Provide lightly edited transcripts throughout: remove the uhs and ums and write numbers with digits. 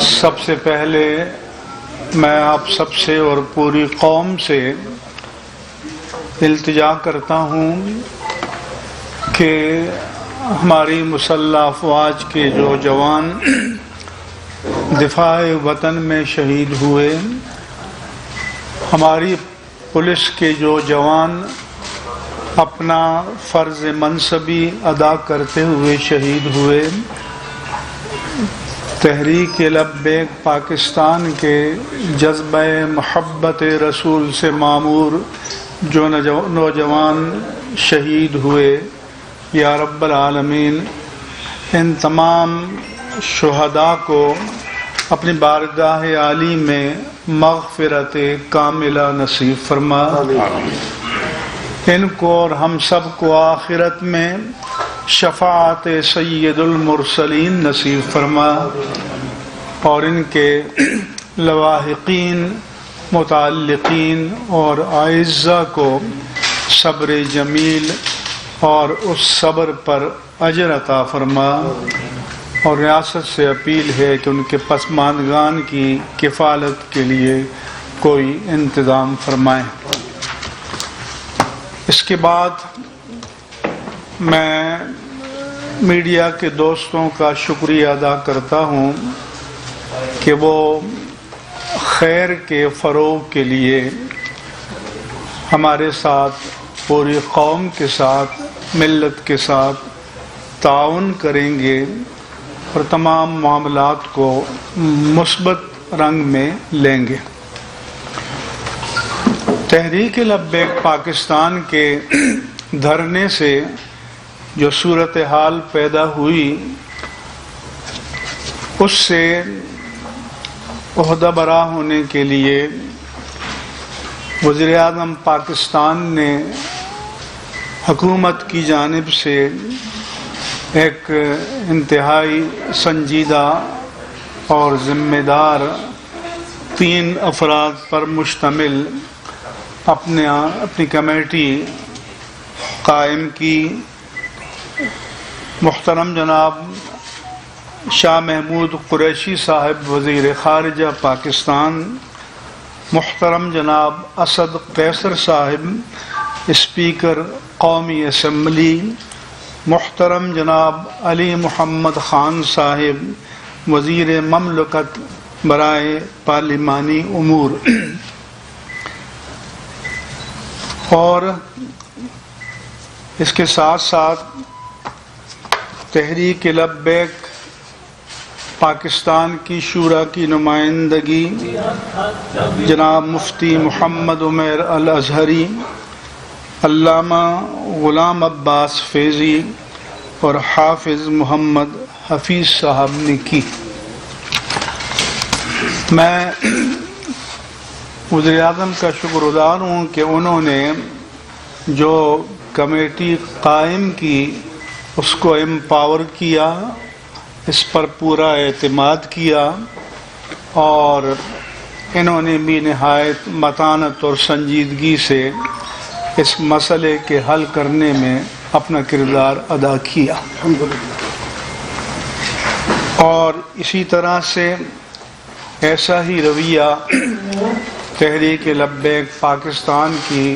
سب سے پہلے میں آپ سب سے اور پوری قوم سے التجا کرتا ہوں کہ ہماری مسلح افواج کے جو جوان دفاع وطن میں شہید ہوئے، ہماری پولیس کے جو جوان اپنا فرض منصبی ادا کرتے ہوئے شہید ہوئے، تحریک لبیک پاکستان کے جذبہ محبت رسول سے معمور جو نوجوان شہید ہوئے، یا رب العالمین ان تمام شہداء کو اپنی بارگاہ عالی میں مغفرت کاملہ نصیب فرما، ان کو اور ہم سب کو آخرت میں شفاعت سید المرسلین نصیب فرما، اور ان کے لواحقین، متعلقین اور اعزاء کو صبر جمیل اور اس صبر پر اجر عطا فرما، اور ریاست سے اپیل ہے کہ ان کے پسماندگان کی کفالت کے لیے کوئی انتظام فرمائیں۔ اس کے بعد میں میڈیا کے دوستوں کا شکریہ ادا کرتا ہوں کہ وہ خیر کے فروغ کے لیے ہمارے ساتھ، پوری قوم کے ساتھ، ملت کے ساتھ تعاون کریں گے اور تمام معاملات کو مثبت رنگ میں لیں گے۔ تحریک لبیک پاکستان کے دھرنے سے جو صورتحال پیدا ہوئی، اس سے عہدہ برا ہونے کے لیے وزیر اعظم پاکستان نے حکومت کی جانب سے ایک انتہائی سنجیدہ اور ذمہ دار 3 افراد پر مشتمل اپنی کمیٹی قائم کی۔ محترم جناب شاہ محمود قریشی صاحب وزیر خارجہ پاکستان، محترم جناب اسد قیصر صاحب اسپیکر قومی اسمبلی، محترم جناب علی محمد خان صاحب وزیر مملکت برائے پارلیمانی امور، اور اس کے ساتھ ساتھ تحریک لبیک پاکستان کی شورا کی نمائندگی جناب مفتی محمد عمیر الازہری، علامہ غلام عباس فیضی اور حافظ محمد حفیظ صاحب نے کی۔ میں وزیر اعظم کا شکر گزار ہوں کہ انہوں نے جو کمیٹی قائم کی اس کو امپاور کیا، اس پر پورا اعتماد کیا، اور انہوں نے بھی نہایت متانت اور سنجیدگی سے اس مسئلے کے حل کرنے میں اپنا کردار ادا کیا، اور اسی طرح سے ایسا ہی رویہ تحریک لبیک پاکستان کی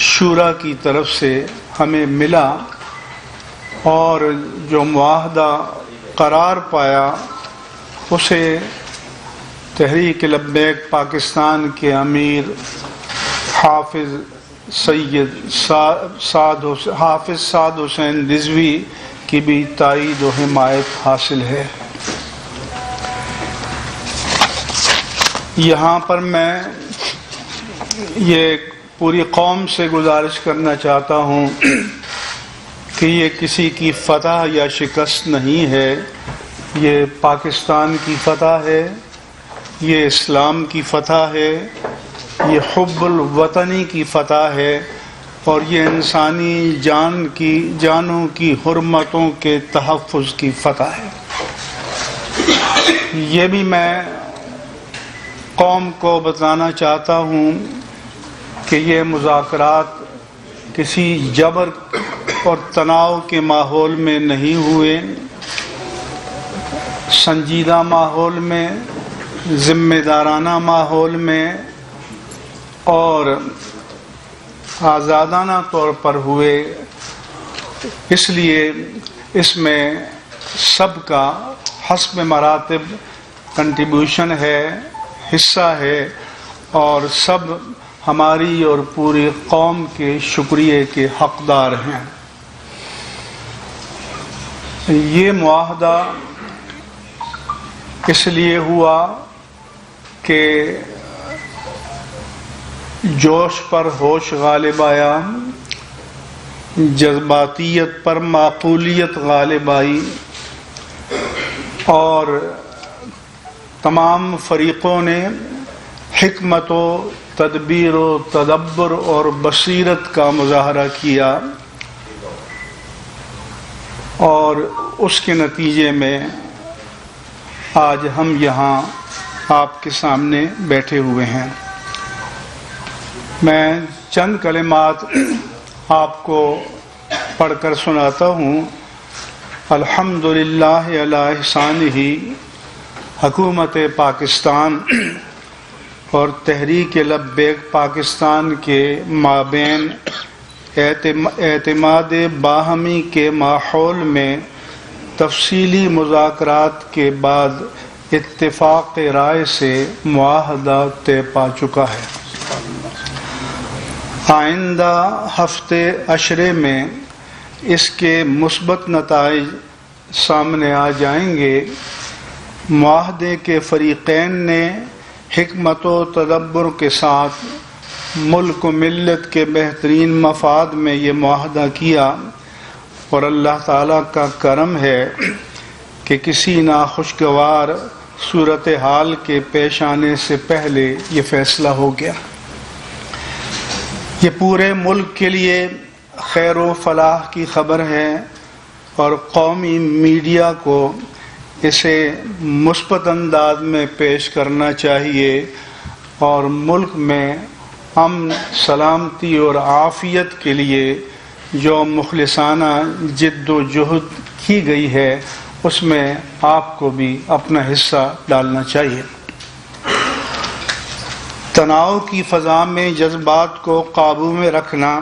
شورا کی طرف سے ہمیں ملا، اور جو معاہدہ قرار پایا اسے تحریک لبیک پاکستان کے امیر حافظ سعد حسین رضوی کی بھی تائید و حمایت حاصل ہے۔ یہاں پر میں یہ پوری قوم سے گزارش کرنا چاہتا ہوں کہ یہ کسی کی فتح یا شکست نہیں ہے، یہ پاکستان کی فتح ہے، یہ اسلام کی فتح ہے، یہ حب الوطنی کی فتح ہے، اور یہ انسانی جانوں کی حرمتوں کے تحفظ کی فتح ہے۔ یہ بھی میں قوم کو بتانا چاہتا ہوں کہ یہ مذاکرات کسی جبر اور تناؤ کے ماحول میں نہیں ہوئے، سنجیدہ ماحول میں، ذمہ دارانہ ماحول میں اور آزادانہ طور پر ہوئے، اس لیے اس میں سب کا حسب مراتب کنٹریبیوشن ہے، حصہ ہے، اور سب ہماری اور پوری قوم کے شکریہ کے حقدار ہیں۔ یہ معاہدہ اس لیے ہوا کہ جوش پر ہوش غالب آیا، جذباتیت پر معقولیت غالب آئی، اور تمام فریقوں نے حکمت و تدبیر و تدبر اور بصیرت کا مظاہرہ کیا، اور اس کے نتیجے میں آج ہم یہاں آپ کے سامنے بیٹھے ہوئے ہیں۔ میں چند کلمات آپ کو پڑھ کر سناتا ہوں۔ الحمدللہ علی احسانہ، حکومت پاکستان اور تحریک لبیک پاکستان کے مابین اعتماد باہمی کے ماحول میں تفصیلی مذاکرات کے بعد اتفاق رائے سے معاہدہ طے پا چکا ہے۔ آئندہ ہفتے عشرے میں اس کے مثبت نتائج سامنے آ جائیں گے۔ معاہدے کے فریقین نے حکمت و تدبر کے ساتھ ملک و ملت کے بہترین مفاد میں یہ معاہدہ کیا، اور اللہ تعالیٰ کا کرم ہے کہ کسی ناخوشگوار صورتحال کے پیش آنے سے پہلے یہ فیصلہ ہو گیا۔ یہ پورے ملک کے لیے خیر و فلاح کی خبر ہے، اور قومی میڈیا کو اسے مثبت انداز میں پیش کرنا چاہیے، اور ملک میں امن، سلامتی اور عافیت کے لیے جو مخلصانہ جد و جہد کی گئی ہے اس میں آپ کو بھی اپنا حصہ ڈالنا چاہیے۔ تناؤ کی فضا میں جذبات کو قابو میں رکھنا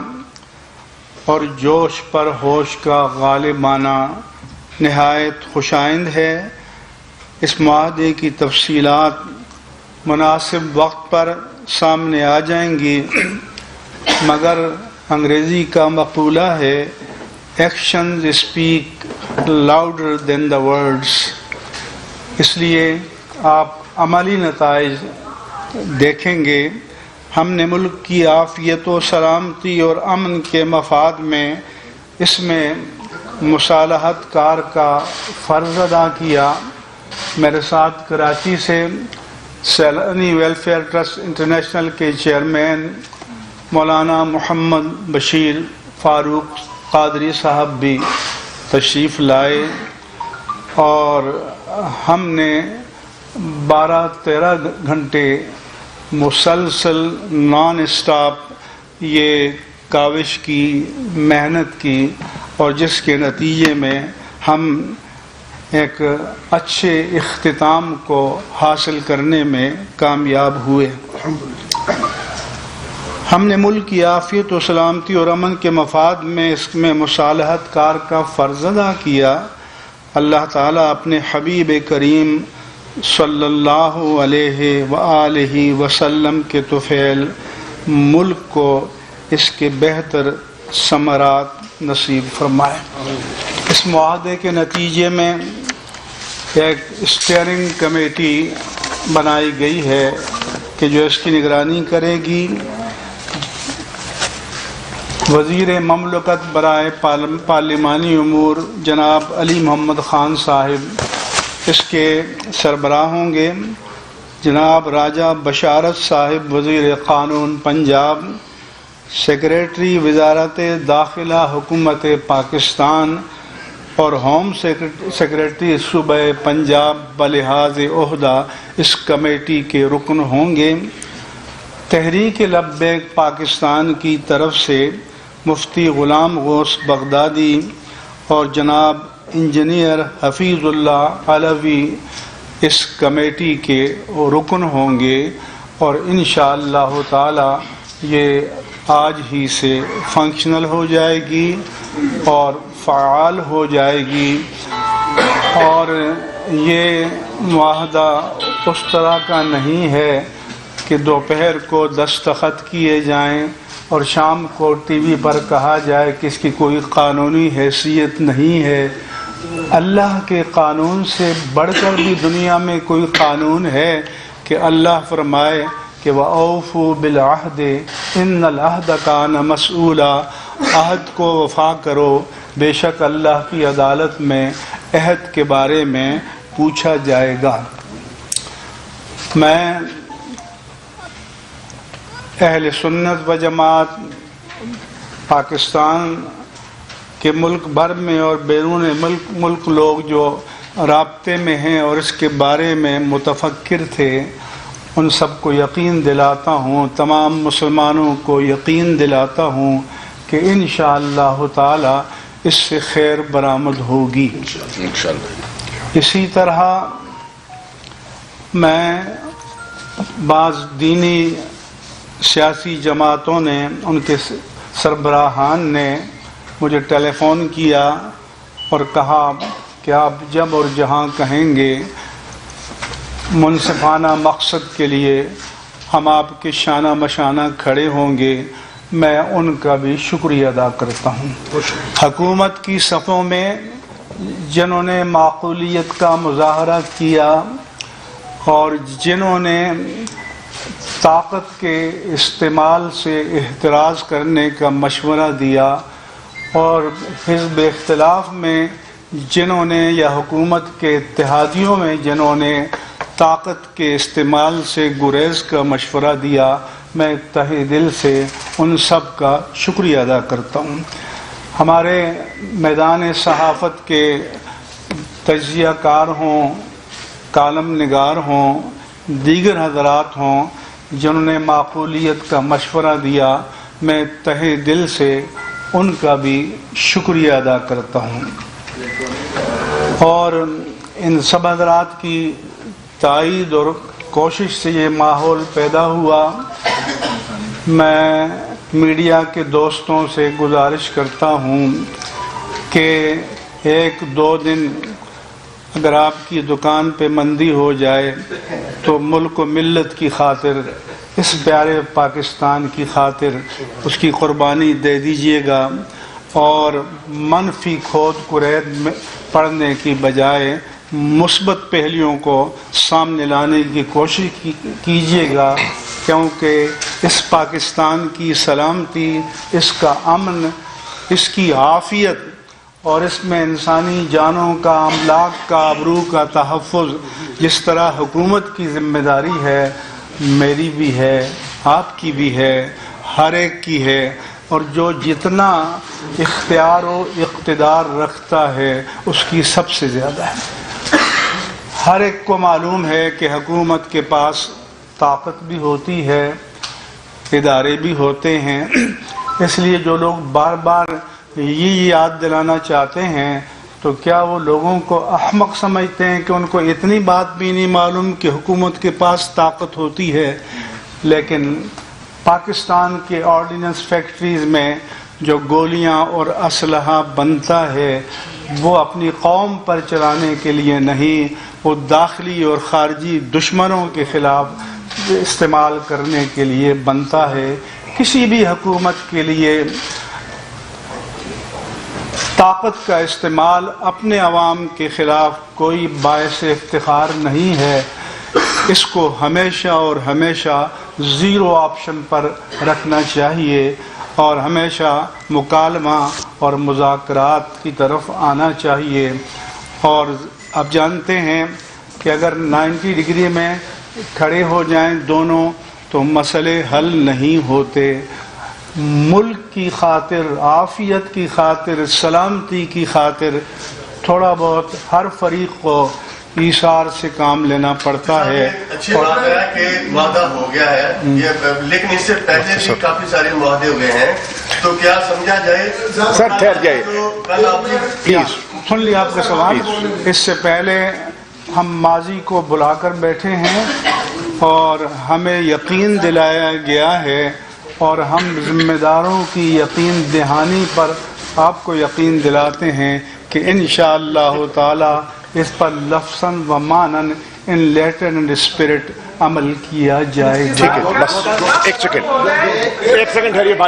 اور جوش پر ہوش کا غالب آنا نہایت خوشائند ہے۔ اس معاہدے کی تفصیلات مناسب وقت پر سامنے آ جائیں گی، مگر انگریزی کا مقولہ ہے actions speak louder than the words, اس لیے آپ عملی نتائج دیکھیں گے۔ ہم نے ملک کی عافیت و سلامتی اور امن کے مفاد میں اس میں مصالحت کار کا فرض ادا کیا۔ میرے ساتھ کراچی سے سیلانی ویلفیئر ٹرسٹ انٹرنیشنل کے چیئرمین مولانا محمد بشیر فاروق قادری صاحب بھی تشریف لائے، اور ہم نے 12-13 گھنٹے مسلسل نان اسٹاپ یہ کاوش کی، محنت کی، اور جس کے نتیجے میں ہم ایک اچھے اختتام کو حاصل کرنے میں کامیاب ہوئے۔ ہم نے ملک کی عافیت و سلامتی اور امن کے مفاد میں اس میں مصالحت کار کا فرض ادا کیا۔ اللہ تعالیٰ اپنے حبیب کریم صلی اللہ علیہ وآلہ وسلم کے طفیل ملک کو اس کے بہتر ثمرات نصیب فرمائے۔ اس معاہدے کے نتیجے میں ایک اسٹیئرنگ کمیٹی بنائی گئی ہے کہ جو اس کی نگرانی کرے گی۔ وزیر مملکت برائے پارلیمانی امور جناب علی محمد خان صاحب اس کے سربراہ ہوں گے۔ جناب راجہ بشارت صاحب وزیر قانون پنجاب، سیکریٹری وزارت داخلہ حکومت پاکستان اور ہوم سیکریٹری صوبہ پنجاب بلحاظ عہدہ اس کمیٹی کے رکن ہوں گے۔ تحریک لبیک پاکستان کی طرف سے مفتی غلام غوث بغدادی اور جناب انجینئر حفیظ اللہ علوی اس کمیٹی کے رکن ہوں گے، اور انشاءاللہ تعالی یہ آج ہی سے فنکشنل ہو جائے گی اور فعال ہو جائے گی، اور یہ معاہدہ اس طرح کا نہیں ہے کہ دوپہر کو دستخط کیے جائیں اور شام کو ٹی وی پر کہا جائے کہ اس کی کوئی قانونی حیثیت نہیں ہے۔ اللہ کے قانون سے بڑھ کر بھی دنیا میں کوئی قانون ہے کہ اللہ فرمائے کہ وَأَوْفُوا بِالْعَهْدِ إِنَّ الْعَهْدَ كَانَ مَسْئُولًا، عہد کو وفا کرو، بے شک اللہ کی عدالت میں عہد کے بارے میں پوچھا جائے گا۔ میں اہل سنت و جماعت پاکستان کے ملک بھر میں اور بیرون ملک لوگ جو رابطے میں ہیں اور اس کے بارے میں متفکر تھے، ان سب کو یقین دلاتا ہوں، تمام مسلمانوں کو یقین دلاتا ہوں کہ انشاءاللہ تعالی اس سے خیر برآمد ہوگی انشاءاللہ۔ اسی طرح میں بعض دینی سیاسی جماعتوں نے، ان کے سربراہان نے مجھے ٹیلی فون کیا اور کہا کہ آپ جب اور جہاں کہیں گے منصفانہ مقصد کے لیے ہم آپ کے شانہ مشانہ کھڑے ہوں گے۔ میں ان کا بھی شکریہ ادا کرتا ہوں۔ حکومت کی صفوں میں جنہوں نے معقولیت کا مظاہرہ کیا اور جنہوں نے طاقت کے استعمال سے احتراز کرنے کا مشورہ دیا، اور حزب اختلاف میں جنہوں نے یا حکومت کے اتحادیوں میں جنہوں نے طاقت کے استعمال سے گریز کا مشورہ دیا، میں تہہ دل سے ان سب کا شکریہ ادا کرتا ہوں۔ ہمارے میدان صحافت کے تجزیہ کار ہوں، کالم نگار ہوں، دیگر حضرات ہوں جنہوں نے معقولیت کا مشورہ دیا، میں تہہ دل سے ان کا بھی شکریہ ادا کرتا ہوں، اور ان سب حضرات کی تائید اور کوشش سے یہ ماحول پیدا ہوا۔ میں میڈیا کے دوستوں سے گزارش کرتا ہوں کہ ایک دو دن اگر آپ کی دکان پہ مندی ہو جائے تو ملک و ملت کی خاطر، اس پیارے پاکستان کی خاطر اس کی قربانی دے دیجیے گا، اور منفی کھود کرید میں پڑھنے کی بجائے مثبت پہلوؤں کو سامنے لانے کی کوشش کیجیے گا، کیونکہ اس پاکستان کی سلامتی، اس کا امن، اس کی عافیت اور اس میں انسانی جانوں کا، املاک کا، آبرو کا تحفظ جس طرح حکومت کی ذمہ داری ہے، میری بھی ہے، آپ کی بھی ہے، ہر ایک کی ہے، اور جو جتنا اختیار و اقتدار رکھتا ہے اس کی سب سے زیادہ ہے۔ ہر ایک کو معلوم ہے کہ حکومت کے پاس طاقت بھی ہوتی ہے، ادارے بھی ہوتے ہیں، اس لیے جو لوگ بار بار یہ یاد دلانا چاہتے ہیں تو کیا وہ لوگوں کو احمق سمجھتے ہیں کہ ان کو اتنی بات بھی نہیں معلوم کہ حکومت کے پاس طاقت ہوتی ہے؟ لیکن پاکستان کے آرڈیننس فیکٹریز میں جو گولیاں اور اسلحہ بنتا ہے وہ اپنی قوم پر چلانے کے لیے نہیں، وہ داخلی اور خارجی دشمنوں کے خلاف استعمال کرنے کے لیے بنتا ہے۔ کسی بھی حکومت کے لیے طاقت کا استعمال اپنے عوام کے خلاف کوئی باعث افتخار نہیں ہے، اس کو ہمیشہ اور ہمیشہ زیرو آپشن پر رکھنا چاہیے، اور ہمیشہ مکالمہ اور مذاکرات کی طرف آنا چاہیے۔ اور آپ جانتے ہیں کہ اگر 90 ڈگری میں کھڑے ہو جائیں دونوں تو مسئلے حل نہیں ہوتے۔ ملک کی خاطر، عافیت کی خاطر، سلامتی کی خاطر تھوڑا بہت ہر فریق کو ایثار سے کام لینا پڑتا ہے۔ اچھی بات ہے کہ وعدہ ہو گیا ہے یہ، لیکن اس سے پہلے بھی کافی سارے معاہدے ہوئے ہیں، تو کیا سمجھا جائے؟ سر ٹھہر جائے کل آپ کی پلیز۔ سن لیا آپ کا سوال. اس سے پہلے ہم ماضی کو بلا کر بیٹھے ہیں اور ہمیں یقین دلایا گیا ہے اور ہم ذمہ داروں کی یقین دہانی پر آپ کو یقین دلاتے ہیں کہ انشاءاللہ تعالی اس پر لفظاً و معناً ان لیٹر اینڈ اسپرٹ عمل کیا جائے گا. ٹھیک ہے، بس ایک سیکنڈ ٹھہریے.